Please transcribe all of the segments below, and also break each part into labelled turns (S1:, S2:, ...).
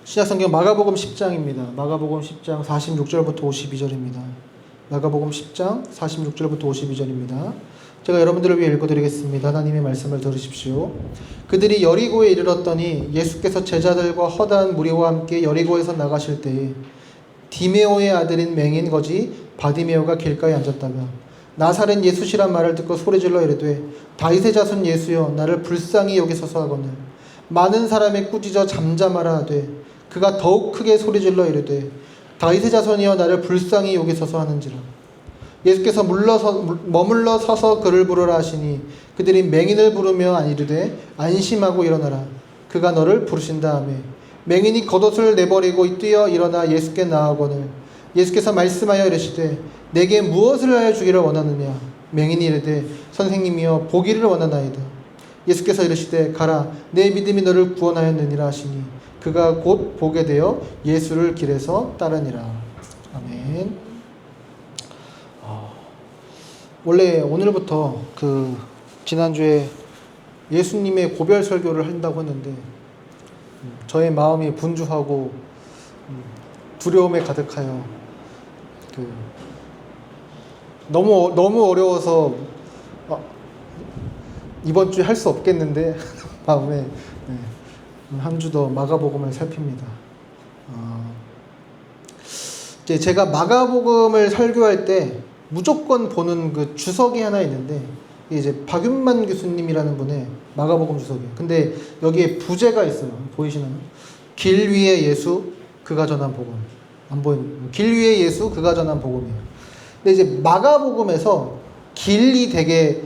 S1: 신약성경 마가복음 10장입니다. 마가복음 10장 46절부터 52절입니다. 마가복음 10장 46절부터 52절입니다. 제가 여러분들을 위해 읽어드리겠습니다. 하나님의 말씀을 들으십시오. 그들이 여리고에 이르렀더니 예수께서 제자들과 허다한 무리와 함께 여리고에서 나가실 때에 디메오의 아들인 맹인 거지 바디메오가 길가에 앉았다가 나사렛 예수시란 말을 듣고 소리질러 이르되 다윗의 자손 예수여 나를 불쌍히 여기소서 하거늘 많은 사람이 꾸짖어 잠잠하라 하되 그가 더욱 크게 소리질러 이르되 다윗의 자손이여 나를 불쌍히 여기소서 하는지라. 예수께서 머물러 서서 그를 부르라 하시니 그들이 맹인을 부르며 이르되 안심하고 일어나라 그가 너를 부르신다 하매 맹인이 겉옷을 내버리고 뛰어 일어나 예수께 나아오거늘 예수께서 말씀하여 이르시되 내게 무엇을 하여 주기를 원하느냐. 맹인이 이르되 선생님이여 보기를 원하나이다. 예수께서 이르시되 가라 내 믿음이 너를 구원하였느니라 하시니 그가 곧 보게 되어 예수를 길에서 따르니라. 아멘. 원래 오늘부터 지난주에 예수님의 고별 설교를 한다고 했는데 저의 마음이 분주하고 두려움에 가득하여 너무 어려워서 이번 주에 할 수 없겠는데 마음에 한 주 더 마가복음을 살핍니다. 이제 제가 마가복음을 설교할 때 무조건 보는 그 주석이 하나 있는데 이제 박윤만 교수님이라는 분의 마가복음 주석이에요. 근데 여기에 부제가 있어요. 보이시나요? 길 위에 예수 그가 전한 복음. 안 보이는 길 위에 예수 그가 전한 복음이에요. 근데 이제 마가복음에서 길이 되게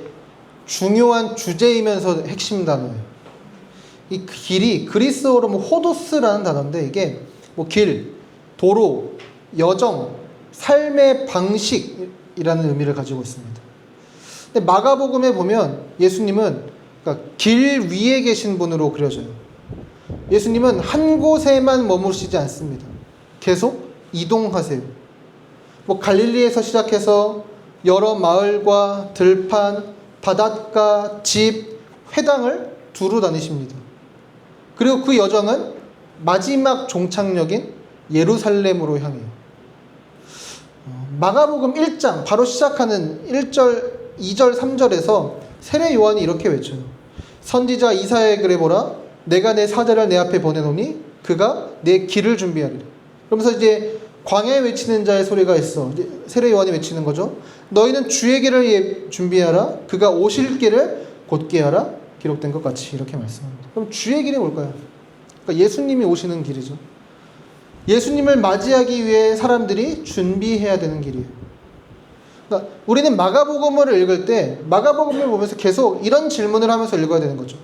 S1: 중요한 주제이면서 핵심 단어예요. 이 길이 그리스어로 호도스라는 단어인데 이게 길, 도로, 여정, 삶의 방식이라는 의미를 가지고 있습니다. 근데 마가복음에 보면 예수님은 길 위에 계신 분으로 그려져요. 예수님은 한 곳에만 머무시지 않습니다. 계속 이동하세요. 갈릴리에서 시작해서 여러 마을과 들판, 바닷가, 집, 회당을 두루 다니십니다. 그리고 그 여정은 마지막 종착역인 예루살렘으로 향해요. 마가복음 1장 바로 시작하는 1절, 2절, 3절에서 세례 요한이 이렇게 외쳐요. 선지자 이사야의 글에 보라 내가 내 사자를 내 앞에 보내노니 그가 내 길을 준비하리라. 그러면서 이제 광야에 외치는 자의 소리가 있어. 세례 요한이 외치는 거죠. 너희는 주의 길을 준비하라 그가 오실 길을 곧게 하라 기록된 것 같이 이렇게 말씀합니다. 그럼 주의 길이 뭘까요? 그러니까 예수님이 오시는 길이죠. 예수님을 맞이하기 위해 사람들이 준비해야 되는 길이에요. 그러니까 우리는 마가복음을 읽을 때 마가복음을 보면서 계속 이런 질문을 하면서 읽어야 되는 거죠.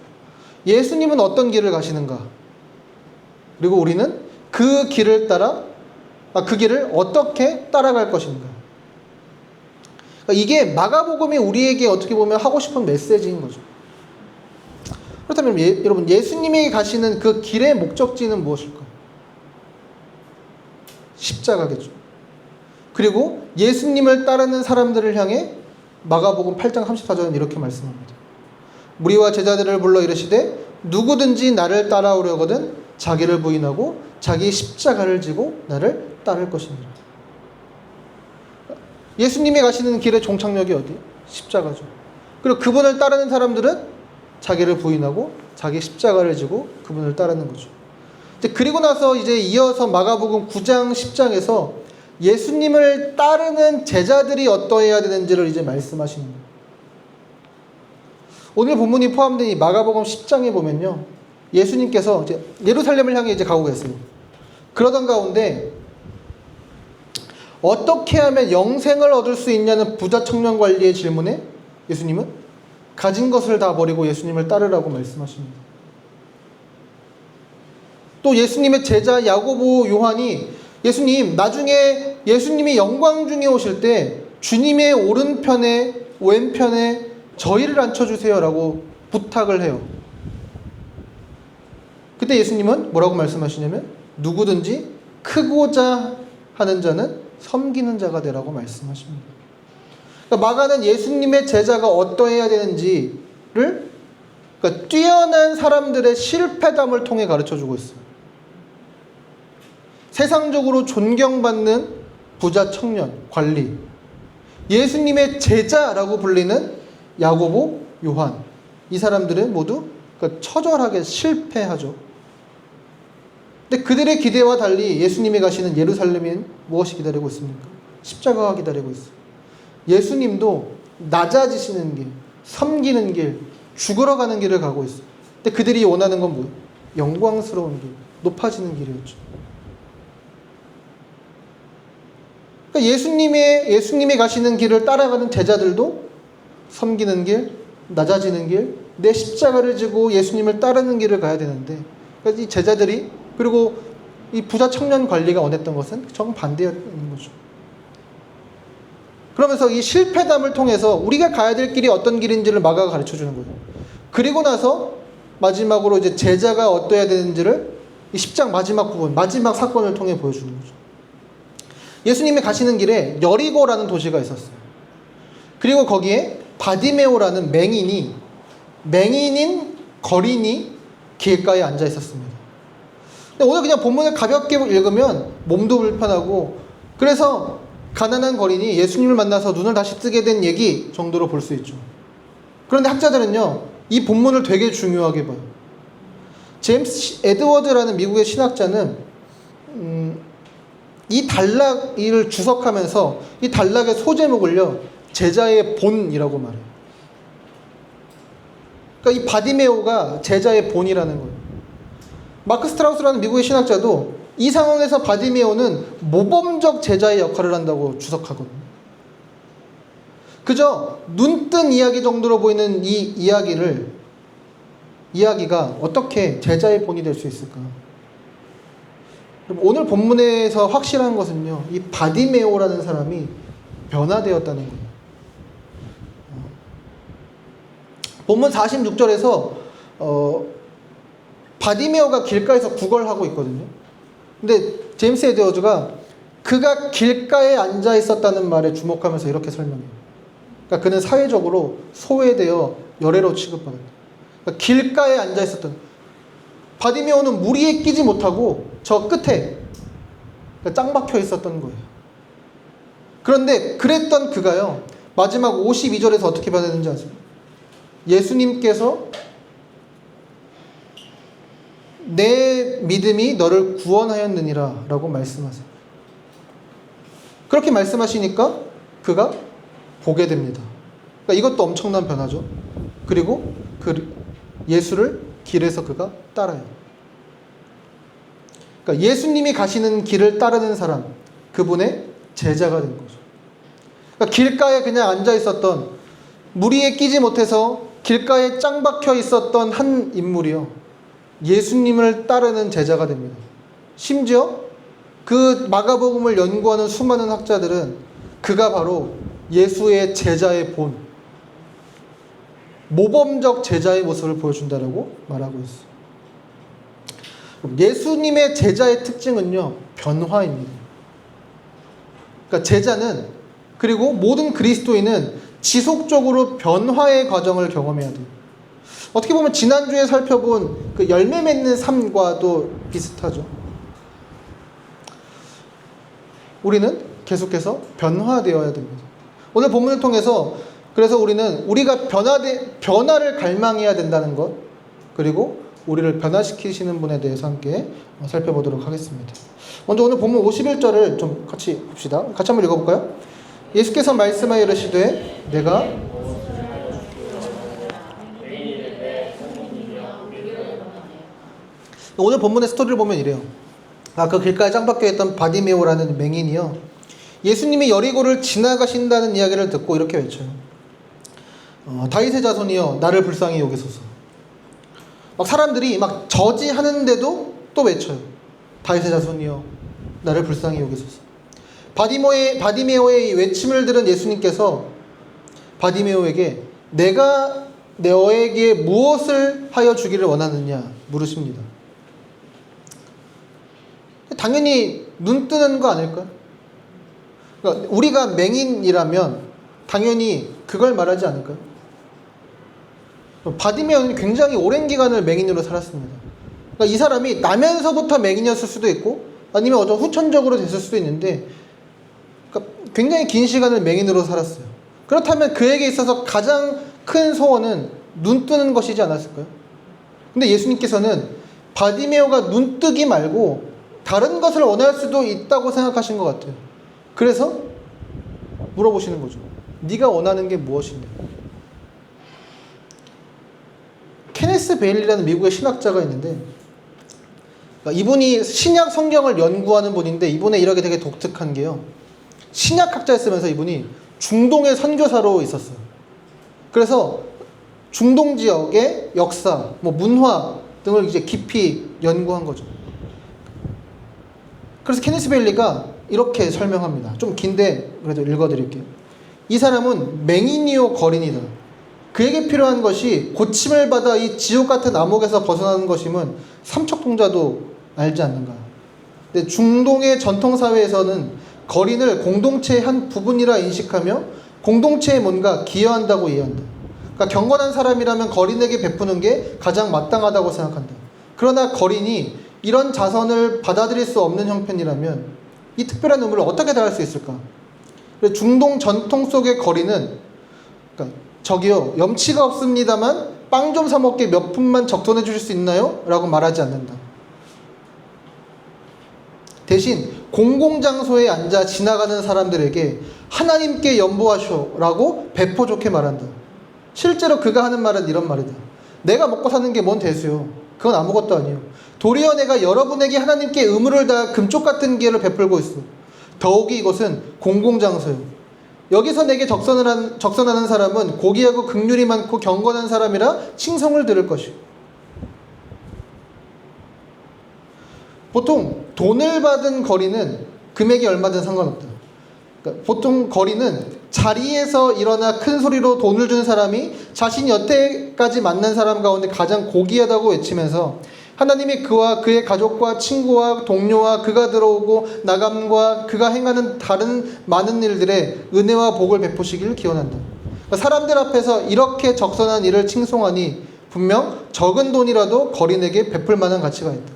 S1: 예수님은 어떤 길을 가시는가? 그리고 우리는 그 길을 따라 그 길을 어떻게 따라갈 것인가? 그러니까 이게 마가복음이 우리에게 어떻게 보면 하고 싶은 메시지인 거죠. 그렇다면 여러분 예수님이 가시는 그 길의 목적지는 무엇일까요? 십자가겠죠. 그리고 예수님을 따르는 사람들을 향해 마가복음 8장 34절은 이렇게 말씀합니다. 무리와 제자들을 불러 이르시되 누구든지 나를 따라오려거든 자기를 부인하고 자기 십자가를 지고 나를 따를 것이니라. 예수님이 가시는 길의 종착역이 어디? 십자가죠. 그리고 그분을 따르는 사람들은 자기를 부인하고 자기 십자가를 지고 그분을 따르는 거죠. 그리고 나서 이제 이어서 마가복음 9장 10장에서 예수님을 따르는 제자들이 어떠해야 되는지를 이제 말씀하시는 거예요. 오늘 본문이 포함된 이 마가복음 10장에 보면요. 예수님께서 이제 예루살렘을 향해 이제 가고 계세요. 그러던 가운데 어떻게 하면 영생을 얻을 수 있냐는 부자 청년 관리의 질문에 예수님은 가진 것을 다 버리고 예수님을 따르라고 말씀하십니다. 또 예수님의 제자 야고보 요한이 예수님 나중에 예수님이 영광 중에 오실 때 주님의 오른편에 왼편에 저희를 앉혀주세요 라고 부탁을 해요. 그때 예수님은 뭐라고 말씀하시냐면 누구든지 크고자 하는 자는 섬기는 자가 되라고 말씀하십니다. 그러니까 마가는 예수님의 제자가 어떠해야 되는지를 뛰어난 사람들의 실패담을 통해 가르쳐주고 있어요. 세상적으로 존경받는 부자 청년, 관리, 예수님의 제자라고 불리는 야고보, 요한, 이 사람들은 모두 처절하게 실패하죠. 근데 그들의 기대와 달리 예수님이 가시는 예루살렘인 무엇이 기다리고 있습니까? 십자가가 기다리고 있어요. 예수님도 낮아지시는 길, 섬기는 길, 죽으러 가는 길을 가고 있어요. 근데 그들이 원하는 건 뭐예요? 영광스러운 길, 높아지는 길이었죠. 그러니까 예수님이 가시는 길을 따라가는 제자들도 섬기는 길, 낮아지는 길, 내 십자가를 지고 예수님을 따르는 길을 가야 되는데, 그러니까 이 제자들이, 그리고 이 부자 청년 관리가 원했던 것은 정반대였는 거죠. 그러면서 이 실패담을 통해서 우리가 가야 될 길이 어떤 길인지를 마가가 가르쳐 주는 거예요. 그리고 나서 마지막으로 이제 제자가 어떠해야 되는지를 이 10장 마지막 부분, 마지막 사건을 통해 보여주는 거죠. 예수님이 가시는 길에 여리고라는 도시가 있었어요. 그리고 거기에 바디메오라는 맹인인 거린이 길가에 앉아 있었습니다. 근데 오늘 그냥 본문을 가볍게 읽으면 몸도 불편하고, 그래서 가난한 거린이 예수님을 만나서 눈을 다시 뜨게 된 얘기 정도로 볼 수 있죠. 그런데 학자들은요, 이 본문을 되게 중요하게 봐요. 제임스 에드워드라는 미국의 신학자는 이 단락을 주석하면서 이 단락의 소제목을요, 제자의 본이라고 말해요. 그러니까 이 바디메오가 제자의 본이라는 거예요. 마크 스트라우스라는 미국의 신학자도 이 상황에서 바디메오는 모범적 제자의 역할을 한다고 주석하거든요. 그저 눈뜬 이야기 정도로 보이는 이 이야기가 어떻게 제자의 본이 될 수 있을까? 오늘 본문에서 확실한 것은요, 이 바디메오라는 사람이 변화되었다는 거예요. 본문 46절에서 바디메오가 길가에서 구걸하고 있거든요. 근데 제임스 에드워즈가 그가 길가에 앉아 있었다는 말에 주목하면서 이렇게 설명해요. 그러니까 그는 사회적으로 소외되어 열애로 취급받았다. 그러니까 길가에 앉아 있었던, 바디메오는 무리에 끼지 못하고 저 끝에 짱 박혀 있었던 거예요. 그런데 그랬던 그가요, 마지막 52절에서 어떻게 받았는지 아세요? 예수님께서 내 믿음이 너를 구원하였느니라 라고 말씀하세요. 그렇게 말씀하시니까 그가 보게 됩니다. 그러니까 이것도 엄청난 변화죠. 그리고 예수를 길에서 그가 따라요. 그러니까 예수님이 가시는 길을 따르는 사람, 그분의 제자가 된 거죠. 그러니까 길가에 그냥 앉아 있었던, 무리에 끼지 못해서 길가에 짱 박혀 있었던 한 인물이요, 예수님을 따르는 제자가 됩니다. 심지어 그 마가복음을 연구하는 수많은 학자들은 그가 바로 예수의 제자의 본, 모범적 제자의 모습을 보여준다고 말하고 있어요. 예수님의 제자의 특징은요, 변화입니다. 그러니까 제자는, 그리고 모든 그리스도인은 지속적으로 변화의 과정을 경험해야 돼요. 어떻게 보면 지난주에 살펴본 그 열매 맺는 삶과도 비슷하죠. 우리는 계속해서 변화되어야 됩니다. 오늘 본문을 통해서 그래서 우리가 변화를 갈망해야 된다는 것, 그리고 우리를 변화시키시는 분에 대해서 함께 살펴보도록 하겠습니다. 먼저 오늘 본문 51절을 좀 같이 봅시다. 같이 한번 읽어볼까요? 예수께서 말씀하여 이르시되 내가 오늘 본문의 스토리를 보면 이래요. 그 길가에 짱 박혀 있던 바디메오라는 맹인이요, 예수님이 여리고를 지나가신다는 이야기를 듣고 이렇게 외쳐요. 다윗의 자손이여 나를 불쌍히 여기소서. 막 사람들이 막 저지하는데도 또 외쳐요. 다윗의 자손이여 나를 불쌍히 여기소서. 바디메오의 이 외침을 들은 예수님께서 바디메오에게 내가 너에게 무엇을 하여 주기를 원하느냐 물으십니다. 당연히 눈 뜨는 거 아닐까요? 그러니까 우리가 맹인이라면 당연히 그걸 말하지 않을까요? 바디메오는 굉장히 오랜 기간을 맹인으로 살았습니다. 그러니까 이 사람이 나면서부터 맹인이었을 수도 있고 아니면 어떤 후천적으로 됐을 수도 있는데, 그러니까 굉장히 긴 시간을 맹인으로 살았어요. 그렇다면 그에게 있어서 가장 큰 소원은 눈 뜨는 것이지 않았을까요? 근데 예수님께서는 바디메오가 눈 뜨기 말고 다른 것을 원할 수도 있다고 생각하신 것 같아요. 그래서 물어보시는 거죠. 네가 원하는 게 무엇이냐? 케네스 베일리라는 미국의 신학자가 있는데, 이분이 신약 성경을 연구하는 분인데, 이분의 이력이 되게 독특한 게요, 신약학자였으면서 이분이 중동의 선교사로 있었어요. 그래서 중동 지역의 역사, 문화 등을 이제 깊이 연구한 거죠. 그래서 케네스 베일리가 이렇게 설명합니다. 좀 긴데 그래도 읽어드릴게요. 이 사람은 맹인이요 거린이다. 그에게 필요한 것이 고침을 받아 이 지옥 같은 암흑에서 벗어나는 것임은 삼척동자도 알지 않는가. 근데 중동의 전통사회에서는 거린을 공동체의 한 부분이라 인식하며 공동체에 뭔가 기여한다고 이해한다. 그러니까 경건한 사람이라면 거린에게 베푸는 게 가장 마땅하다고 생각한다. 그러나 거린이 이런 자선을 받아들일 수 없는 형편이라면 이 특별한 의무를 어떻게 다할 수 있을까? 중동 전통 속의 거린은, 그러니까 저기요, 염치가 없습니다만 빵 좀 사 먹게 몇 푼만 적돈해 주실 수 있나요? 라고 말하지 않는다. 대신 공공장소에 앉아 지나가는 사람들에게 하나님께 연보하쇼 라고 배포 좋게 말한다. 실제로 그가 하는 말은 이런 말이다. 내가 먹고 사는 게 뭔 대수요. 그건 아무것도 아니요. 도리어 내가 여러분에게 하나님께 의무를 다해 금쪽 같은 기회를 베풀고 있어. 더욱이 이것은 공공장소요. 여기서 내게 적선하는 사람은 고귀하고 긍휼이 많고 경건한 사람이라 칭송을 들을 것이요. 보통 돈을 받은 거리는 금액이 얼마든 상관없다. 그러니까 보통 거리는 자리에서 일어나 큰 소리로 돈을 준 사람이 자신이 여태까지 만난 사람 가운데 가장 고귀하다고 외치면서 하나님이 그와 그의 가족과 친구와 동료와 그가 들어오고 나감과 그가 행하는 다른 많은 일들에 은혜와 복을 베푸시기를 기원한다. 그러니까 사람들 앞에서 이렇게 적선한 일을 칭송하니 분명 적은 돈이라도 거린에게 베풀 만한 가치가 있다.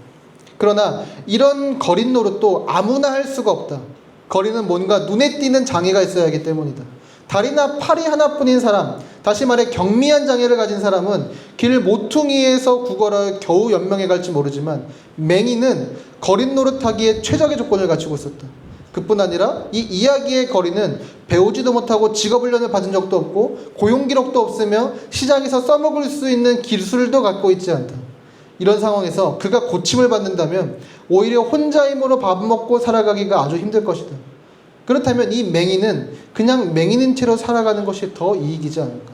S1: 그러나 이런 거린 노릇도 아무나 할 수가 없다. 거리는 뭔가 눈에 띄는 장애가 있어야 하기 때문이다. 다리나 팔이 하나뿐인 사람, 다시 말해 경미한 장애를 가진 사람은 길 모퉁이에서 구걸하여 겨우 연명해 갈지 모르지만 맹인은 거린 노릇하기에 최적의 조건을 갖추고 있었다. 그뿐 아니라 이 이야기의 거리는 배우지도 못하고 직업훈련을 받은 적도 없고 고용 기록도 없으며 시장에서 써먹을 수 있는 기술도 갖고 있지 않다. 이런 상황에서 그가 고침을 받는다면 오히려 혼자 힘으로 밥 먹고 살아가기가 아주 힘들 것이다. 그렇다면 이 맹인은 그냥 맹인인 채로 살아가는 것이 더 이익이지 않을까.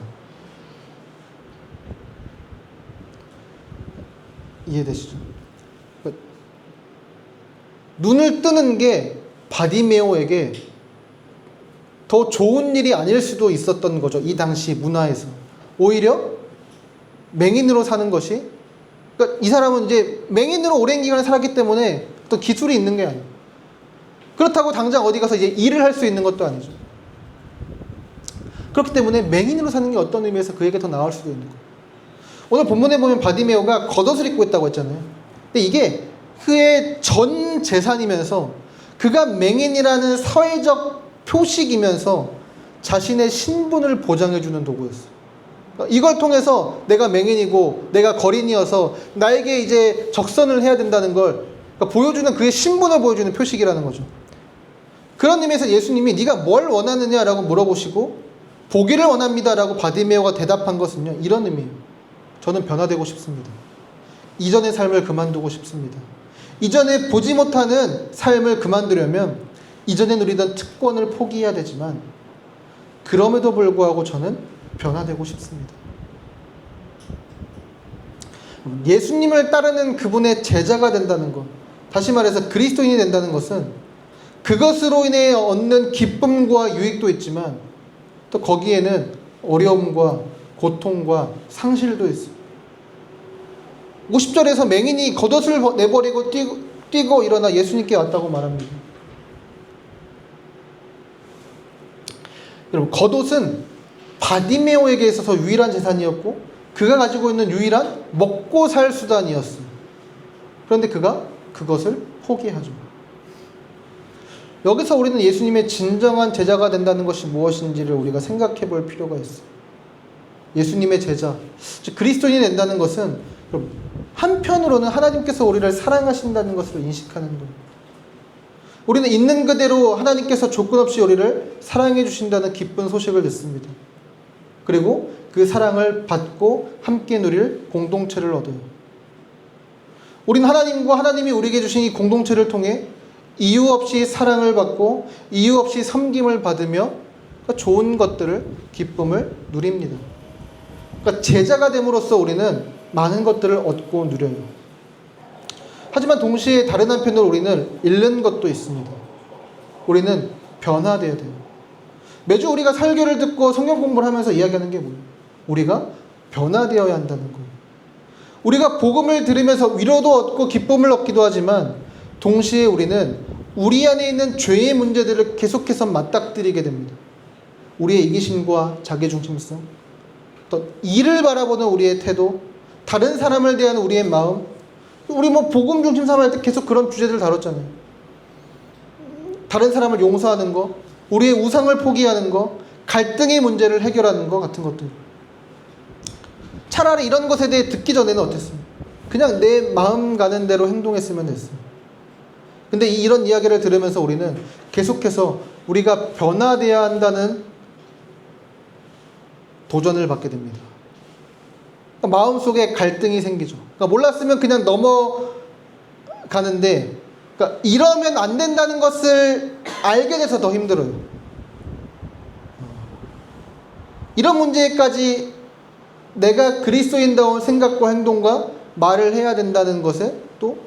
S1: 이해되시죠? 눈을 뜨는 게 바디메오에게 더 좋은 일이 아닐 수도 있었던 거죠. 이 당시 문화에서. 오히려 맹인으로 사는 것이, 그러니까 이 사람은 이제 맹인으로 오랜 기간을 살았기 때문에 또 기술이 있는 게 아니에요. 그렇다고 당장 어디 가서 이제 일을 할 수 있는 것도 아니죠. 그렇기 때문에 맹인으로 사는 게 어떤 의미에서 그에게 더 나을 수도 있는 거예요. 오늘 본문에 보면 바디메오가 겉옷을 입고 있다고 했잖아요. 근데 이게 그의 전 재산이면서 그가 맹인이라는 사회적 표식이면서 자신의 신분을 보장해주는 도구였어요. 이걸 통해서 내가 맹인이고 내가 거린이어서 나에게 이제 적선을 해야 된다는 걸 보여주는, 그의 신분을 보여주는 표식이라는 거죠. 그런 의미에서 예수님이 네가 뭘 원하느냐라고 물어보시고 보기를 원합니다라고 바디메오가 대답한 것은요, 이런 의미예요. 저는 변화되고 싶습니다. 이전의 삶을 그만두고 싶습니다. 이전에 보지 못하는 삶을 그만두려면 이전에 누리던 특권을 포기해야 되지만 그럼에도 불구하고 저는 변화되고 싶습니다. 예수님을 따르는 그분의 제자가 된다는 것, 다시 말해서 그리스도인이 된다는 것은 그것으로 인해 얻는 기쁨과 유익도 있지만 또 거기에는 어려움과 고통과 상실도 있어요. 50절에서 맹인이 겉옷을 내버리고 뛰고 일어나 예수님께 왔다고 말합니다. 여러분, 겉옷은 바디메오에게 있어서 유일한 재산이었고 그가 가지고 있는 유일한 먹고 살 수단이었어요. 그런데 그가 그것을 포기하죠. 여기서 우리는 예수님의 진정한 제자가 된다는 것이 무엇인지를 우리가 생각해 볼 필요가 있어요. 예수님의 제자, 즉 그리스도인이 된다는 것은 한편으로는 하나님께서 우리를 사랑하신다는 것을 인식하는 거예요. 우리는 있는 그대로 하나님께서 조건 없이 우리를 사랑해 주신다는 기쁜 소식을 듣습니다. 그리고 그 사랑을 받고 함께 누릴 공동체를 얻어요. 우리는 하나님과 하나님이 우리에게 주신 이 공동체를 통해 이유 없이 사랑을 받고 이유 없이 섬김을 받으며 좋은 것들을, 기쁨을 누립니다. 그러니까 제자가 됨으로써 우리는 많은 것들을 얻고 누려요. 하지만 동시에 다른 한편으로 우리는 잃는 것도 있습니다. 우리는 변화되어야 돼요. 매주 우리가 설교를 듣고 성경 공부를 하면서 이야기하는 게 뭐예요? 우리가 변화되어야 한다는 거예요. 우리가 복음을 들으면서 위로도 얻고 기쁨을 얻기도 하지만 동시에 우리는 우리 안에 있는 죄의 문제들을 계속해서 맞닥뜨리게 됩니다. 우리의 이기심과 자기중심성, 또 이를 바라보는 우리의 태도, 다른 사람을 대하는 우리의 마음, 우리 복음 중심 삼할 때 계속 그런 주제들을 다뤘잖아요. 다른 사람을 용서하는 거, 우리의 우상을 포기하는 거, 갈등의 문제를 해결하는 거 같은 것들. 차라리 이런 것에 대해 듣기 전에는 어땠어요? 그냥 내 마음 가는 대로 행동했으면 됐어요. 근데 이런 이야기를 들으면서 우리는 계속해서 우리가 변화되어야 한다는 도전을 받게 됩니다. 그러니까 마음속에 갈등이 생기죠. 그러니까 몰랐으면 그냥 넘어가는데, 그러니까 이러면 안 된다는 것을 알게 돼서 더 힘들어요. 이런 문제까지 내가 그리스도인다운 생각과 행동과 말을 해야 된다는 것에 또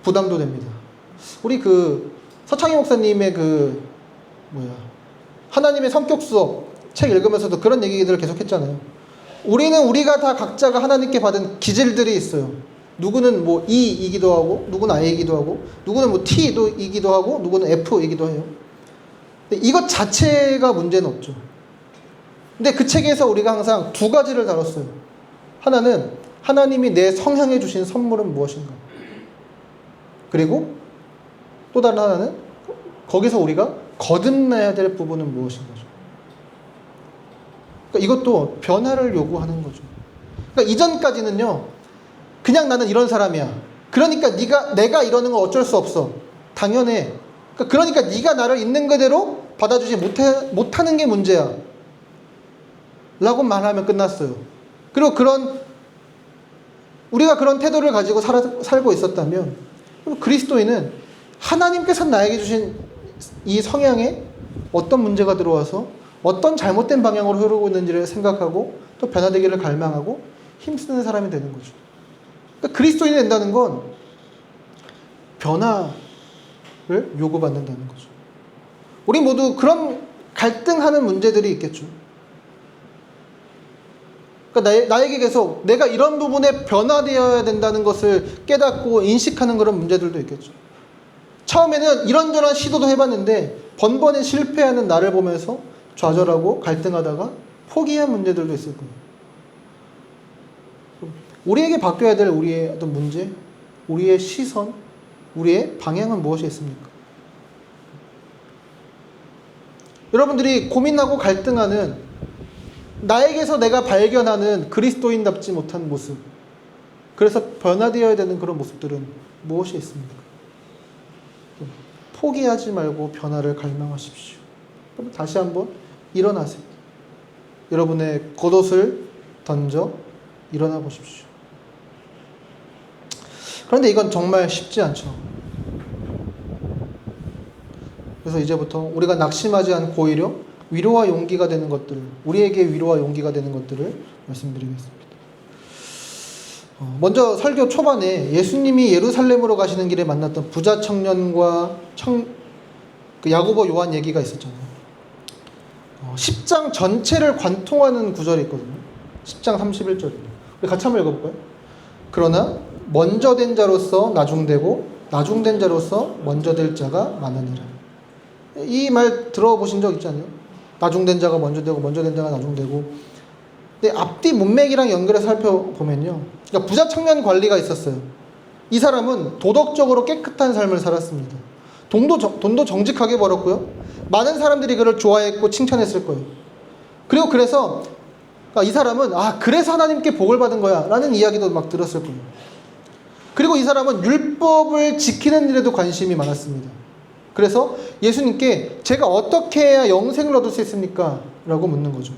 S1: 부담도 됩니다. 우리 서창희 목사님의 하나님의 성격 수업 책 읽으면서도 그런 얘기들을 계속 했잖아요. 우리가 다 각자가 하나님께 받은 기질들이 있어요. 누구는 E이기도 하고, 누구는 I이기도 하고, 누구는 T이기도 하고, 누구는 F이기도 해요. 근데 이것 자체가 문제는 없죠. 근데 그 책에서 우리가 항상 두 가지를 다뤘어요. 하나는 하나님이 내 성향에 주신 선물은 무엇인가. 그리고 또 다른 하나는 거기서 우리가 거듭나야 될 부분은 무엇인가죠. 그러니까 이것도 변화를 요구하는 거죠. 그러니까 이전까지는요, 그냥 나는 이런 사람이야. 그러니까 내가 이러는 건 어쩔 수 없어. 당연해. 그러니까 네가 나를 있는 그대로 받아주지 못하는 게 문제야. 라고 말하면 끝났어요. 그리고 우리가 그런 태도를 가지고 살고 있었다면, 그리스도인은 하나님께서 나에게 주신 이 성향에 어떤 문제가 들어와서 어떤 잘못된 방향으로 흐르고 있는지를 생각하고 또 변화되기를 갈망하고 힘쓰는 사람이 되는 거죠. 그러니까 그리스도인이 된다는 건 변화를 요구받는다는 거죠. 우리 모두 그런 갈등하는 문제들이 있겠죠. 그러니까 나에게 계속 내가 이런 부분에 변화되어야 된다는 것을 깨닫고 인식하는 그런 문제들도 있겠죠. 처음에는 이런저런 시도도 해봤는데 번번이 실패하는 나를 보면서 좌절하고 갈등하다가 포기한 문제들도 있을 거예요. 우리에게 바뀌어야 될 우리의 어떤 문제, 우리의 시선, 우리의 방향은 무엇이 있습니까? 여러분들이 고민하고 갈등하는 나에게서 내가 발견하는 그리스도인답지 못한 모습, 그래서 변화되어야 되는 그런 모습들은 무엇이 있습니까? 포기하지 말고 변화를 갈망하십시오. 그럼 다시 한번 일어나세요. 여러분의 겉옷을 던져 일어나 보십시오. 그런데 이건 정말 쉽지 않죠. 그래서 이제부터 우리가 낙심하지 않고 오히려 위로와 용기가 되는 것들을, 우리에게 위로와 용기가 되는 것들을 말씀드리겠습니다. 먼저 설교 초반에 예수님이 예루살렘으로 가시는 길에 만났던 부자 청년과 야고보 요한 얘기가 있었잖아요. 10장 전체를 관통하는 구절이 있거든요. 10장 31절이에요. 우리 같이 한번 읽어볼까요? 그러나 먼저 된 자로서 나중되고 나중된 자로서 먼저 될 자가 많으니라. 이 말 들어보신 적 있잖아요. 나중된 자가 먼저 되고 먼저 된 자가 나중되고. 근데 앞뒤 문맥이랑 연결해서 살펴보면요, 그러니까 부자 청년 관리가 있었어요. 이 사람은 도덕적으로 깨끗한 삶을 살았습니다. 돈도 정직하게 벌었고요. 많은 사람들이 그를 좋아했고 칭찬했을 거예요. 그리고 그래서 이 사람은 그래서 하나님께 복을 받은 거야 라는 이야기도 막 들었을 거예요. 그리고 이 사람은 율법을 지키는 일에도 관심이 많았습니다. 그래서 예수님께 제가 어떻게 해야 영생을 얻을 수 있습니까? 라고 묻는 거죠.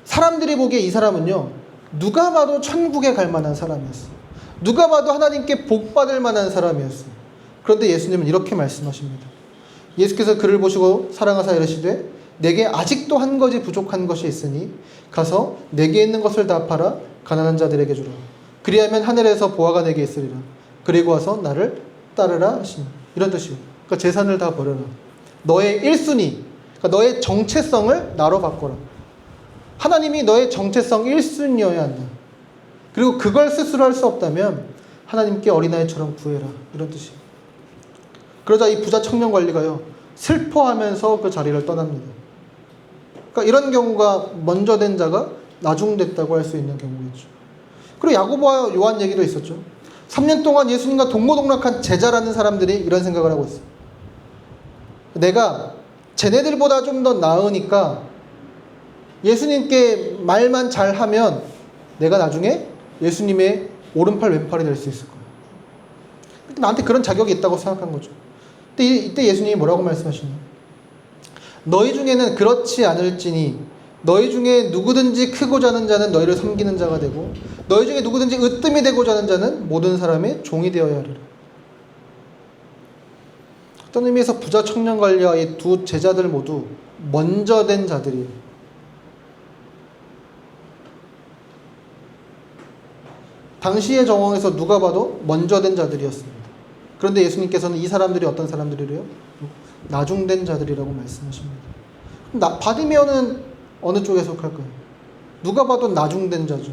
S1: 사람들이 보기에 이 사람은요, 누가 봐도 천국에 갈 만한 사람이었어요. 누가 봐도 하나님께 복 받을 만한 사람이었어요. 그런데 예수님은 이렇게 말씀하십니다. 예수께서 그를 보시고 사랑하사 이르시되 내게 아직도 한 가지 부족한 것이 있으니 가서 내게 있는 것을 다 팔아 가난한 자들에게 주라. 그리하면 하늘에서 보화가 내게 있으리라. 그리고 와서 나를 따르라 하시니. 이런 뜻이에요. 그러니까 재산을 다 버려라. 너의 1순위, 그러니까 너의 정체성을 나로 바꿔라. 하나님이 너의 정체성 1순위여야 한다. 그리고 그걸 스스로 할 수 없다면 하나님께 어린아이처럼 구해라. 이런 뜻이에요. 그러자 이 부자 청년 관리가요, 슬퍼하면서 그 자리를 떠납니다. 그러니까 이런 경우가 먼저 된 자가 나중됐다고 할 수 있는 경우겠죠. 그리고 야고보와 요한 얘기도 있었죠. 3년 동안 예수님과 동고동락한 제자라는 사람들이 이런 생각을 하고 있어요. 내가 쟤네들보다 좀 더 나으니까 예수님께 말만 잘하면 내가 나중에 예수님의 오른팔 왼팔이 될 수 있을 거야. 나한테 그런 자격이 있다고 생각한 거죠. 이때 예수님이 뭐라고 말씀하시냐? 너희 중에는 그렇지 않을지니 너희 중에 누구든지 크고자 하는 자는 너희를 섬기는 자가 되고 너희 중에 누구든지 으뜸이 되고자 하는 자는 모든 사람의 종이 되어야 하리라. 어떤 의미에서 부자 청년 관리와 이 두 제자들 모두 먼저 된 자들이에요. 당시의 정황에서 누가 봐도 먼저 된 자들이었습니다. 그런데 예수님께서는 이 사람들이 어떤 사람들이래요? 나중된 자들이라고 말씀하십니다. 바디메어는 어느 쪽에 속할까요? 누가 봐도 나중된 자죠.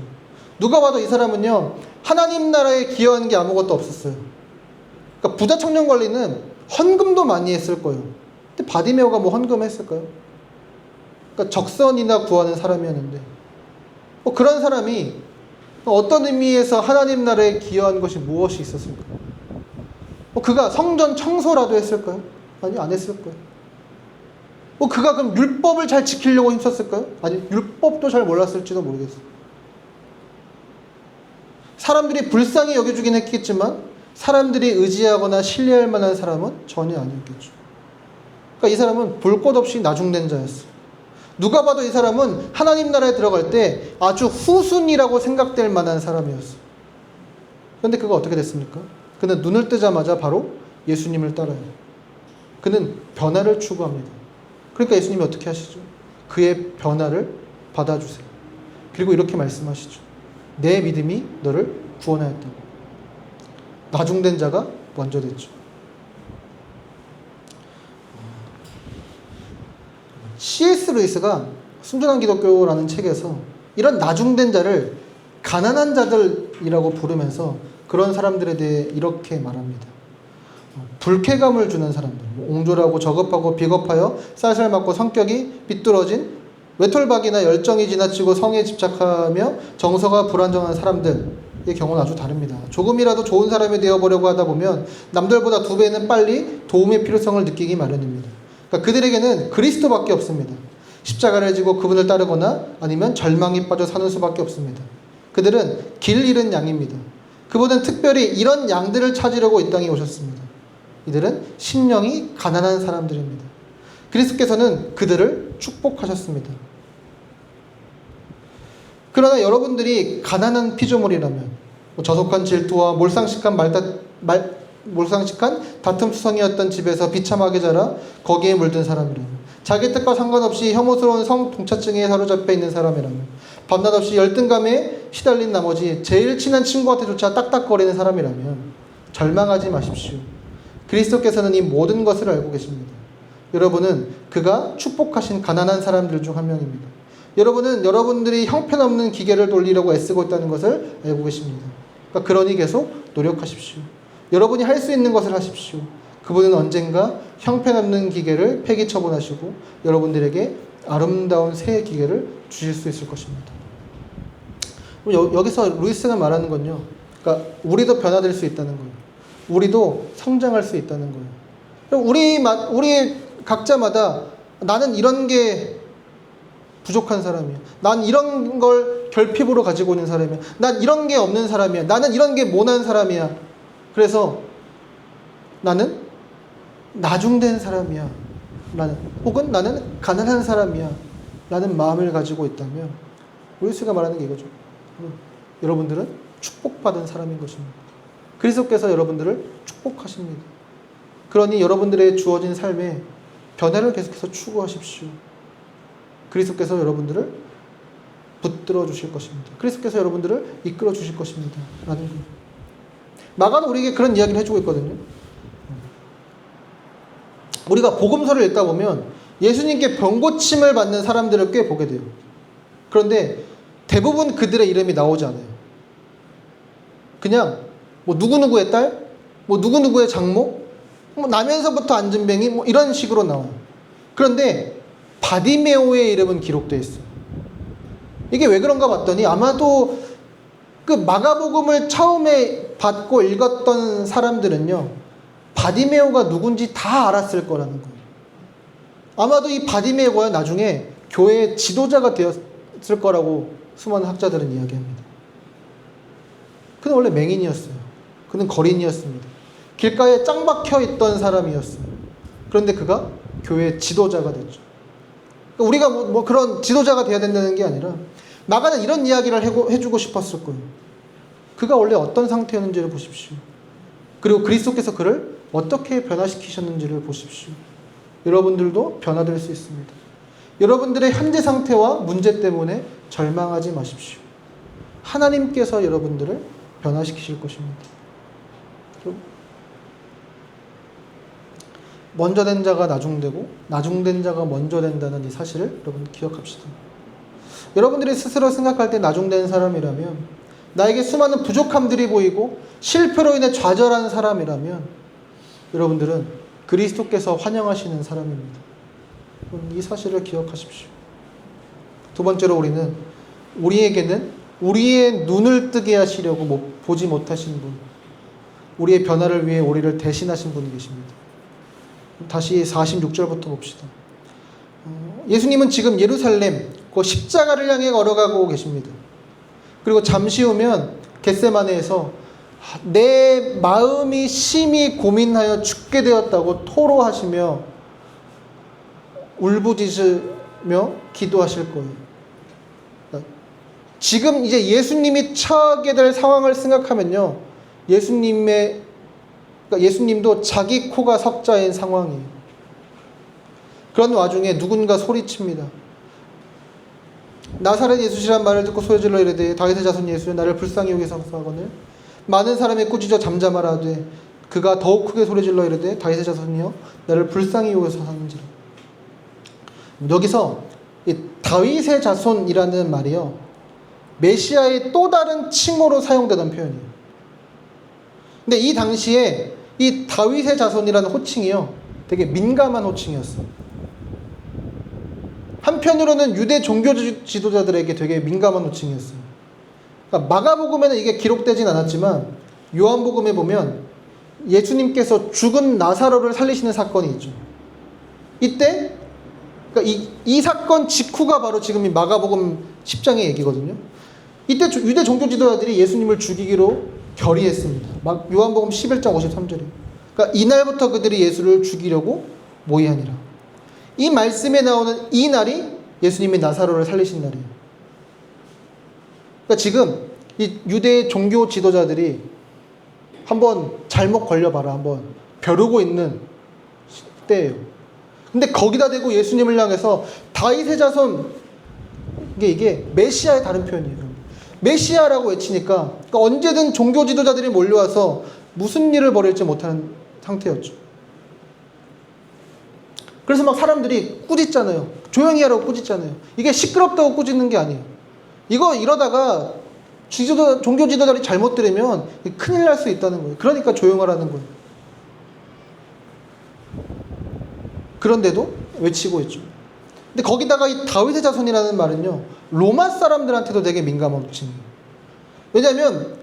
S1: 누가 봐도 이 사람은요, 하나님 나라에 기여한 게 아무것도 없었어요. 그러니까 부자 청년 관리는 헌금도 많이 했을 거예요. 근데 바디메어가 뭐 헌금했을까요? 그러니까 적선이나 구하는 사람이었는데, 그런 사람이 어떤 의미에서 하나님 나라에 기여한 것이 무엇이 있었을까요? 그가 성전 청소라도 했을까요? 아니, 안 했을 거예요. 그가 그럼 율법을 잘 지키려고 힘썼을까요? 아니, 율법도 잘 몰랐을지도 모르겠어요. 사람들이 불쌍히 여겨주긴 했겠지만 사람들이 의지하거나 신뢰할 만한 사람은 전혀 아니었겠죠. 그러니까 이 사람은 볼 것 없이 나중된 자였어요. 누가 봐도 이 사람은 하나님 나라에 들어갈 때 아주 후순위라고 생각될 만한 사람이었어요. 그런데 그가 어떻게 됐습니까? 그는 눈을 뜨자마자 바로 예수님을 따라요. 그는 변화를 추구합니다. 그러니까 예수님이 어떻게 하시죠? 그의 변화를 받아주세요. 그리고 이렇게 말씀하시죠. 내 믿음이 너를 구원하였다고. 나중된 자가 먼저 됐죠. C.S. 루이스가 순전한 기독교라는 책에서 이런 나중된 자를 가난한 자들이라고 부르면서 그런 사람들에 대해 이렇게 말합니다. 불쾌감을 주는 사람들, 옹졸하고 저급하고 비겁하여 쌀쌀맞고 성격이 삐뚤어진 외톨박이나 열정이 지나치고 성에 집착하며 정서가 불안정한 사람들의 경우는 아주 다릅니다. 조금이라도 좋은 사람이 되어보려고 하다 보면 남들보다 2배는 빨리 도움의 필요성을 느끼기 마련입니다. 그러니까 그들에게는 그리스도밖에 없습니다. 십자가를 지고 그분을 따르거나 아니면 절망에 빠져 사는 수밖에 없습니다. 그들은 길 잃은 양입니다. 그분은 특별히 이런 양들을 찾으려고 이 땅에 오셨습니다. 이들은 심령이 가난한 사람들입니다. 그리스도께서는 그들을 축복하셨습니다. 그러나 여러분들이 가난한 피조물이라면 저속한 질투와 몰상식한 다툼투성이었던 집에서 비참하게 자라 거기에 물든 사람이라면, 자기 뜻과 상관없이 혐오스러운 성동차증에 사로잡혀 있는 사람이라면, 밤낮 없이 열등감에 시달린 나머지 제일 친한 친구한테조차 딱딱거리는 사람이라면 절망하지 마십시오. 그리스도께서는 이 모든 것을 알고 계십니다. 여러분은 그가 축복하신 가난한 사람들 중 한 명입니다. 여러분은 여러분들이 형편없는 기계를 돌리려고 애쓰고 있다는 것을 알고 계십니다. 그러니 계속 노력하십시오. 여러분이 할 수 있는 것을 하십시오. 그분은 언젠가 형편없는 기계를 폐기 처분하시고 여러분들에게 아름다운 새 기계를 주실 수 있을 것입니다. 여기서 루이스가 말하는 건요, 그러니까 우리도 변화될 수 있다는 거예요. 우리도 성장할 수 있다는 거예요. 우리 각자마다 나는 이런 게 부족한 사람이야. 난 이런 걸 결핍으로 가지고 있는 사람이야. 난 이런 게 없는 사람이야. 나는 이런 게 모난 사람이야. 그래서 나는 나중된 사람이야. 혹은 나는 가난한 사람이야. 라는 마음을 가지고 있다면 우리스가 말하는 게 이거죠. 여러분들은 축복받은 사람인 것입니다. 그리스도께서 여러분들을 축복하십니다. 그러니 여러분들의 주어진 삶에 변화를 계속해서 추구하십시오. 그리스도께서 여러분들을 붙들어 주실 것입니다. 그리스도께서 여러분들을 이끌어 주실 것입니다. 라는 거예요. 마가는 우리에게 그런 이야기를 해주고 있거든요. 우리가 복음서를 읽다 보면 예수님께 병고침을 받는 사람들을 꽤 보게 돼요. 그런데 대부분 그들의 이름이 나오지 않아요. 그냥 뭐 누구누구의 딸, 뭐 누구누구의 장모, 뭐 나면서부터 앉은뱅이 뭐 이런 식으로 나와요. 그런데 바디메오의 이름은 기록되어 있어요. 이게 왜 그런가 봤더니 아마도 그 마가복음을 처음에 받고 읽었던 사람들은요, 바디메오가 누군지 다 알았을 거라는 거예요. 아마도 이 바디메오가 나중에 교회의 지도자가 되었을 거라고 수많은 학자들은 이야기합니다. 그는 원래 맹인이었어요. 그는 거린이었습니다. 길가에 짱 박혀 있던 사람이었어요. 그런데 그가 교회의 지도자가 됐죠. 우리가 뭐 그런 지도자가 돼야 된다는 게 아니라 마가는 이런 이야기를 해주고 싶었을 거예요. 그가 원래 어떤 상태였는지를 보십시오. 그리고 그리스도께서 그를 어떻게 변화시키셨는지를 보십시오. 여러분들도 변화될 수 있습니다. 여러분들의 현재 상태와 문제 때문에 절망하지 마십시오. 하나님께서 여러분들을 변화시키실 것입니다. 먼저 된 자가 나중되고 나중된 자가 먼저 된다는 이 사실을 여러분 기억합시다. 여러분들이 스스로 생각할 때 나중된 사람이라면, 나에게 수많은 부족함들이 보이고 실패로 인해 좌절한 사람이라면 여러분들은 그리스도께서 환영하시는 사람입니다. 이 사실을 기억하십시오. 두 번째로 우리에게는 우리의 눈을 뜨게 하시려고 보지 못하신 분, 우리의 변화를 위해 우리를 대신하신 분이 계십니다. 다시 46절부터 봅시다. 예수님은 지금 예루살렘 그 십자가를 향해 걸어가고 계십니다. 그리고 잠시 후면 겟세마네에서 내 마음이 심히 고민하여 죽게 되었다고 토로하시며 울부짖으며 기도하실 거예요. 지금 이제 예수님이 처하게 될 상황을 생각하면요, 예수님도 자기 코가 석자인 상황이에요. 그런 와중에 누군가 소리칩니다. 나사렛 예수시란 말을 듣고 소리질러 이르되 다윗의 자손 예수여 나를 불쌍히 여기서 하거늘. 많은 사람이 꾸짖어 잠잠하라되 그가 더욱 크게 소리질러 이르되 다윗의 자손이여 나를 불쌍히 여기서 하는지라. 여기서 이 다윗의 자손이라는 말이요, 메시아의 또 다른 칭호로 사용되던 표현이에요. 근데 이 당시에 이 다윗의 자손이라는 호칭이요, 되게 민감한 호칭이었어요. 한편으로는 유대 종교 지도자들에게 되게 민감한 호칭이었어요. 그러니까 마가복음에는 이게 기록되진 않았지만 요한복음에 보면 예수님께서 죽은 나사로를 살리시는 사건이 있죠. 이때 그러니까 이 사건 직후가 바로 지금 이 마가복음 10장의 얘기거든요. 이때 유대 종교 지도자들이 예수님을 죽이기로 결의했습니다. 요한복음 11장 53절이에요. 그러니까 이날부터 그들이 예수를 죽이려고 모의하니라. 이 말씀에 나오는 이 날이 예수님이 나사로를 살리신 날이에요. 그러니까 지금 이 유대 종교 지도자들이 한번 잘못 걸려봐라, 한번 벼르고 있는 때예요. 근데 거기다 대고 예수님을 향해서 다윗의 자손, 이게 메시아의 다른 표현이에요. 메시아라고 외치니까 그러니까 언제든 종교 지도자들이 몰려와서 무슨 일을 벌일지 못하는 상태였죠. 그래서 막 사람들이 꾸짖잖아요. 조용히 하라고 꾸짖잖아요. 이게 시끄럽다고 꾸짖는 게 아니에요. 이거 이러다가 종교 지도자들이 잘못 들으면 큰일 날 수 있다는 거예요. 그러니까 조용하라는 거예요. 그런데도 외치고 있죠. 근데 거기다가 이 다윗의 자손이라는 말은요, 로마 사람들한테도 되게 민감한 호칭이에요. 왜냐하면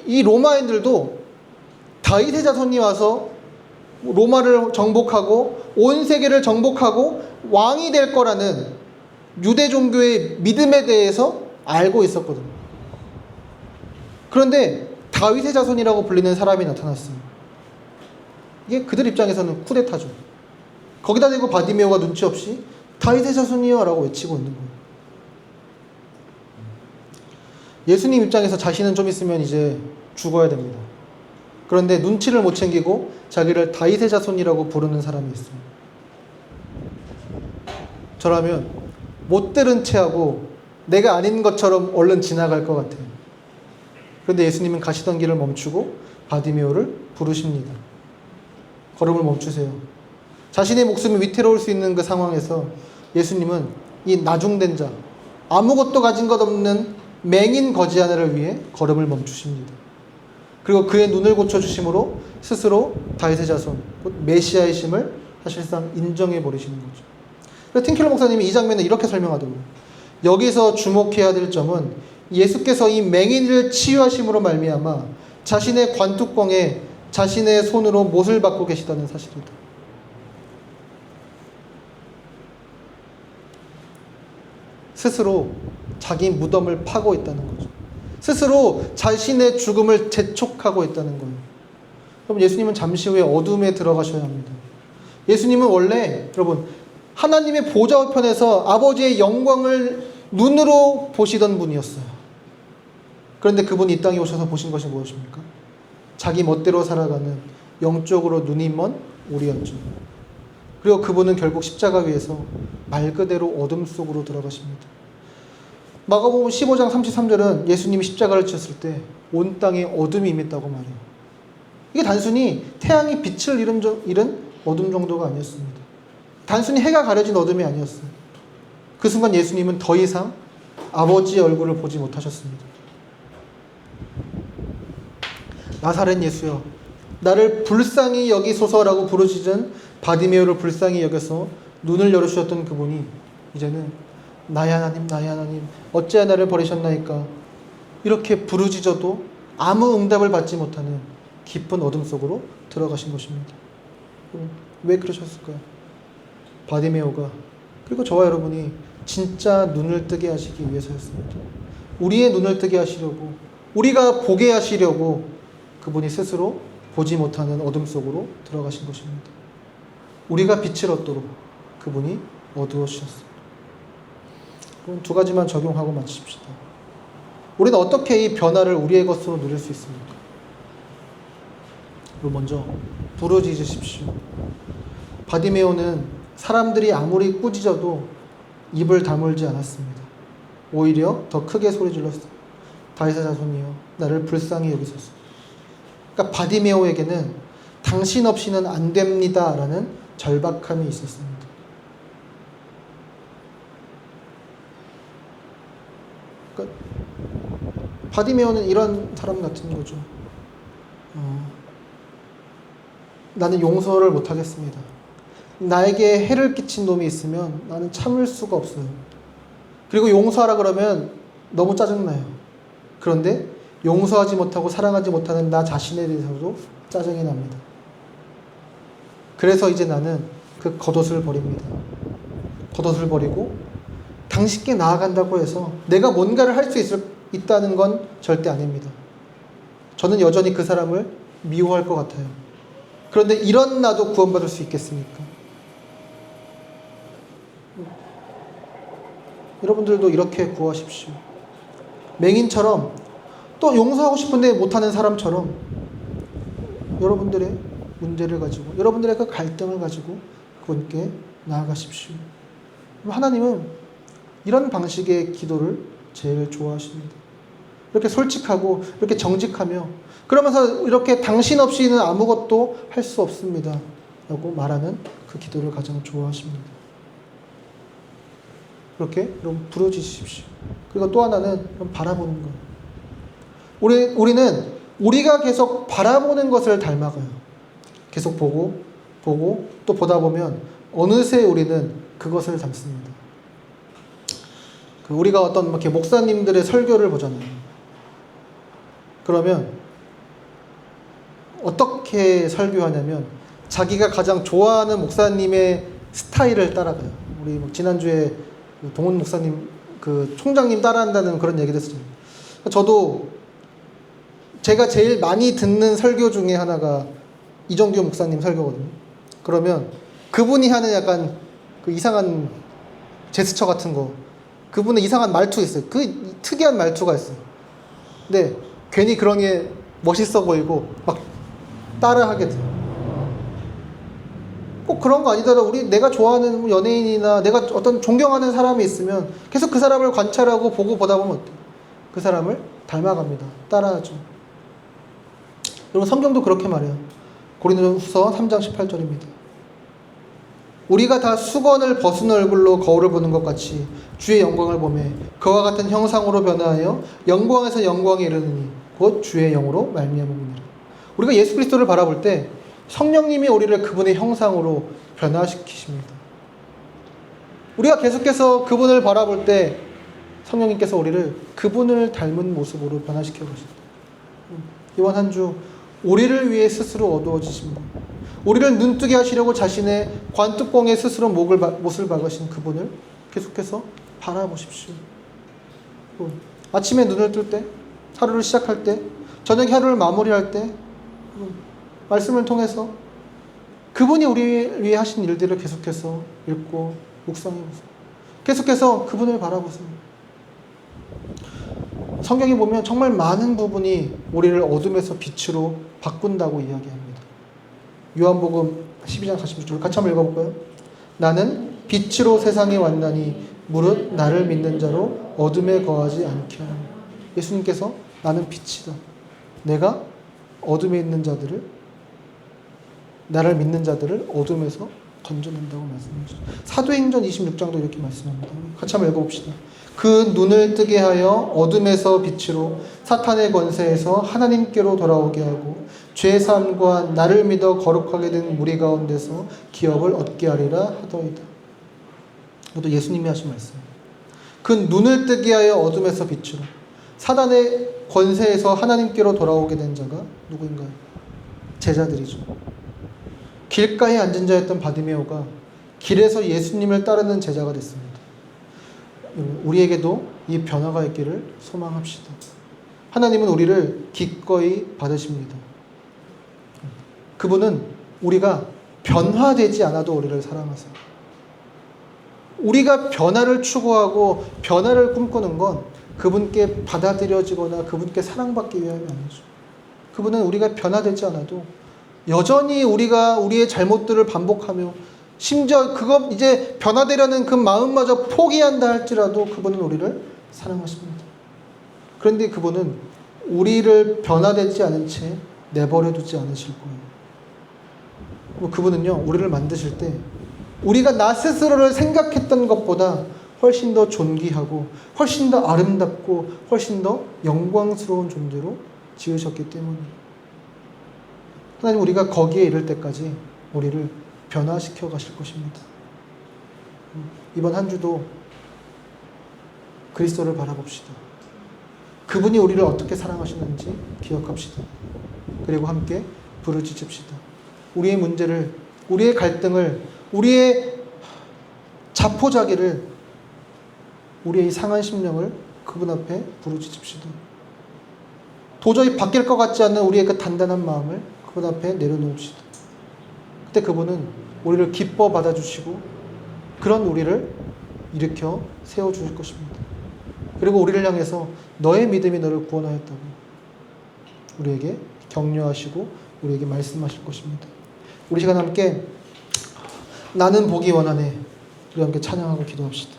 S1: 이 로마인들도 다윗의 자손이 와서 로마를 정복하고 온 세계를 정복하고 왕이 될 거라는 유대 종교의 믿음에 대해서 알고 있었거든요. 그런데 다윗의 자손이라고 불리는 사람이 나타났어요. 이게 그들 입장에서는 쿠데타죠. 거기다 대고 바디메오가 눈치 없이 다윗의 자손이요 라고 외치고 있는 거예요. 예수님 입장에서 자신은 좀 있으면 이제 죽어야 됩니다. 그런데 눈치를 못 챙기고 자기를 다윗의 자손이라고 부르는 사람이 있어요. 저라면 못 들은 체하고 내가 아닌 것처럼 얼른 지나갈 것 같아요. 그런데 예수님은 가시던 길을 멈추고 바디메오를 부르십니다. 걸음을 멈추세요. 자신의 목숨이 위태로울 수 있는 그 상황에서 예수님은 이 나중된 자, 아무것도 가진 것 없는 맹인 거지 하나를 위해 걸음을 멈추십니다. 그리고 그의 눈을 고쳐주심으로 스스로 다윗의 자손, 곧 메시아의 심을 사실상 인정해 버리시는 거죠. 그래서 틴켈러 목사님이 이 장면을 이렇게 설명하더군요. 여기서 주목해야 될 점은 예수께서 이 맹인을 치유하심으로 말미암아 자신의 관뚜껑에 자신의 손으로 못을 받고 계시다는 사실이다. 스스로 자기 무덤을 파고 있다는 거죠. 스스로 자신의 죽음을 재촉하고 있다는 거예요. 여러분, 예수님은 잠시 후에 어둠에 들어가셔야 합니다. 예수님은 원래 여러분 하나님의 보좌 우편에서 아버지의 영광을 눈으로 보시던 분이었어요. 그런데 그분이 이 땅에 오셔서 보신 것이 무엇입니까? 자기 멋대로 살아가는 영적으로 눈이 먼 우리였죠. 그리고 그분은 결국 십자가 위에서 말 그대로 어둠 속으로 들어가십니다. 마가복음 15장 33절은 예수님이 십자가를 지었을 때 온 땅에 어둠이 임했다고 말해요. 이게 단순히 태양이 빛을 잃은 어둠 정도가 아니었습니다. 단순히 해가 가려진 어둠이 아니었어요. 그 순간 예수님은 더 이상 아버지의 얼굴을 보지 못하셨습니다. 나사렛 예수여, 나를 불쌍히 여기소서라고 부르짖은 바디메오를 불쌍히 여겨서 눈을 열어주셨던 그분이 이제는 나의 하나님, 나의 하나님, 어찌하여 나를 버리셨나이까, 이렇게 부르짖어도 아무 응답을 받지 못하는 깊은 어둠 속으로 들어가신 것입니다. 왜 그러셨을까요? 바디메오가, 그리고 저와 여러분이 진짜 눈을 뜨게 하시기 위해서였습니다. 우리의 눈을 뜨게 하시려고, 우리가 보게 하시려고 그분이 스스로 보지 못하는 어둠 속으로 들어가신 것입니다. 우리가 빛을 얻도록 그분이 어두워 주셨습니다. 그럼 두 가지만 적용하고 마칩시다. 우리는 어떻게 이 변화를 우리의 것으로 누릴 수 있습니까? 먼저 부르짖으십시오. 바디메오는 사람들이 아무리 꾸짖어도 입을 다물지 않았습니다. 오히려 더 크게 소리 질렀어요. 다윗의 자손이여, 나를 불쌍히 여기소서. 그러니까 바디메오에게는 당신 없이는 안 됩니다 라는 절박함이 있었습니다. 그러니까 바디메오는 이런 사람 같은 거죠. 나는 용서를 못하겠습니다. 나에게 해를 끼친 놈이 있으면 나는 참을 수가 없어요. 그리고 용서하라 그러면 너무 짜증나요. 그런데 용서하지 못하고 사랑하지 못하는 나 자신에 대해서도 짜증이 납니다. 그래서 이제 나는 그 겉옷을 버립니다. 겉옷을 버리고 당신께 나아간다고 해서 내가 뭔가를 할 수 있다는 건 절대 아닙니다. 저는 여전히 그 사람을 미워할 것 같아요. 그런데 이런 나도 구원받을 수 있겠습니까? 여러분들도 이렇게 구하십시오. 맹인처럼, 또 용서하고 싶은데 못하는 사람처럼 여러분들의 문제를 가지고, 여러분들의 그 갈등을 가지고 그분께 나아가십시오. 하나님은 이런 방식의 기도를 제일 좋아하십니다. 이렇게 솔직하고 이렇게 정직하며, 그러면서 이렇게 당신 없이는 아무것도 할 수 없습니다 라고 말하는 그 기도를 가장 좋아하십니다. 그렇게 여러분 부르짖으십시오. 그리고 또 하나는 바라보는 거예요. 우리는 우리가 계속 바라보는 것을 닮아가요. 계속 보고 또 보다 보면 어느새 우리는 그것을 닮습니다. 우리가 어떤 이렇게 목사님들의 설교를 보잖아요. 그러면 어떻게 설교하냐면 자기가 가장 좋아하는 목사님의 스타일을 따라가요. 우리 뭐 지난주에 동훈 목사님 그 총장님 따라한다는 그런 얘기를 했어요. 저도 제가 제일 많이 듣는 설교 중에 하나가 이정규 목사님 설교거든요. 그러면 그분이 하는 약간 그 이상한 제스처 같은 거, 그분의 이상한 말투 있어요. 그 특이한 말투가 있어요. 근데 괜히 그런 게 멋있어 보이고 막 따라하게 돼요. 꼭 그런 거 아니더라도 내가 좋아하는 연예인이나 내가 어떤 존경하는 사람이 있으면 계속 그 사람을 관찰하고 보고 보다 보면 어때요? 그 사람을 닮아갑니다. 따라하죠. 여러분 성경도 그렇게 말해요. 고린도후서 3장 18절입니다. 우리가 다 수건을 벗은 얼굴로 거울을 보는 것 같이 주의 영광을 보며 그와 같은 형상으로 변화하여 영광에서 영광에 이르느니 곧 주의 영으로 말미암음이니라. 우리가 예수 그리스도를 바라볼 때 성령님이 우리를 그분의 형상으로 변화시키십니다. 우리가 계속해서 그분을 바라볼 때 성령님께서 우리를 그분을 닮은 모습으로 변화시켜 가십니다. 이번 한 주 우리를 위해 스스로 어두워지십니다. 우리를 눈뜨게 하시려고 자신의 관뚜껑에 스스로 못을 박으신 그분을 계속해서 바라보십시오. 아침에 눈을 뜰 때, 하루를 시작할 때, 저녁에 하루를 마무리할 때 말씀을 통해서 그분이 우리 위해 하신 일들을 계속해서 읽고 묵상해보세요. 계속해서 그분을 바라보세요. 성경에 보면 정말 많은 부분이 우리를 어둠에서 빛으로 바꾼다고 이야기합니다. 요한복음 12장 46절 같이 한번 읽어볼까요? 나는 빛으로 세상에 왔나니 무릇 나를 믿는 자로 어둠에 거하지 않게 하니. 예수님께서 나는 빛이다. 내가 어둠에 있는 자들을, 나를 믿는 자들을 어둠에서 건져낸다고 말씀하시죠. 사도행전 26장도 이렇게 말씀합니다. 같이 한번 읽어봅시다. 그 눈을 뜨게 하여 어둠에서 빛으로 사탄의 권세에서 하나님께로 돌아오게 하고 죄사함과 나를 믿어 거룩하게 된 무리 가운데서 기업을 얻게 하리라 하더이다. 이것도 예수님이 하신 말씀입니다. 그 눈을 뜨게 하여 어둠에서 빛으로 사탄의 권세에서 하나님께로 돌아오게 된 자가 누구인가요? 제자들이죠. 길가에 앉은 자였던 바디메오가 길에서 예수님을 따르는 제자가 됐습니다. 우리에게도 이 변화가 있기를 소망합시다. 하나님은 우리를 기꺼이 받으십니다. 그분은 우리가 변화되지 않아도 우리를 사랑하세요. 우리가 변화를 추구하고 변화를 꿈꾸는 건 그분께 받아들여지거나 그분께 사랑받기 위함이 아니죠. 그분은 우리가 변화되지 않아도 여전히 우리가 우리의 잘못들을 반복하며 심지어 그거 이제 변화되려는 그 마음마저 포기한다 할지라도 그분은 우리를 사랑하십니다. 그런데 그분은 우리를 변화되지 않은 채 내버려 두지 않으실 거예요. 그분은요, 우리를 만드실 때 우리가 나 스스로를 생각했던 것보다 훨씬 더 존귀하고 훨씬 더 아름답고 훨씬 더 영광스러운 존재로 지으셨기 때문이에요. 하나님 우리가 거기에 이를 때까지 우리를 변화시켜 가실 것입니다. 이번 한 주도 그리스도를 바라봅시다. 그분이 우리를 어떻게 사랑하시는지 기억합시다. 그리고 함께 부르짖읍시다. 우리의 문제를, 우리의 갈등을, 우리의 자포자기를, 우리의 상한 심령을 그분 앞에 부르짖읍시다. 도저히 바뀔 것 같지 않은 우리의 그 단단한 마음을 그분 앞에 내려놓읍시다. 그때 그분은 우리를 기뻐 받아주시고 그런 우리를 일으켜 세워주실 것입니다. 그리고 우리를 향해서 너의 믿음이 너를 구원하였다고 우리에게 격려하시고 우리에게 말씀하실 것입니다. 우리 시간 함께 나는 보기 원하네. 우리 함께 찬양하고 기도합시다.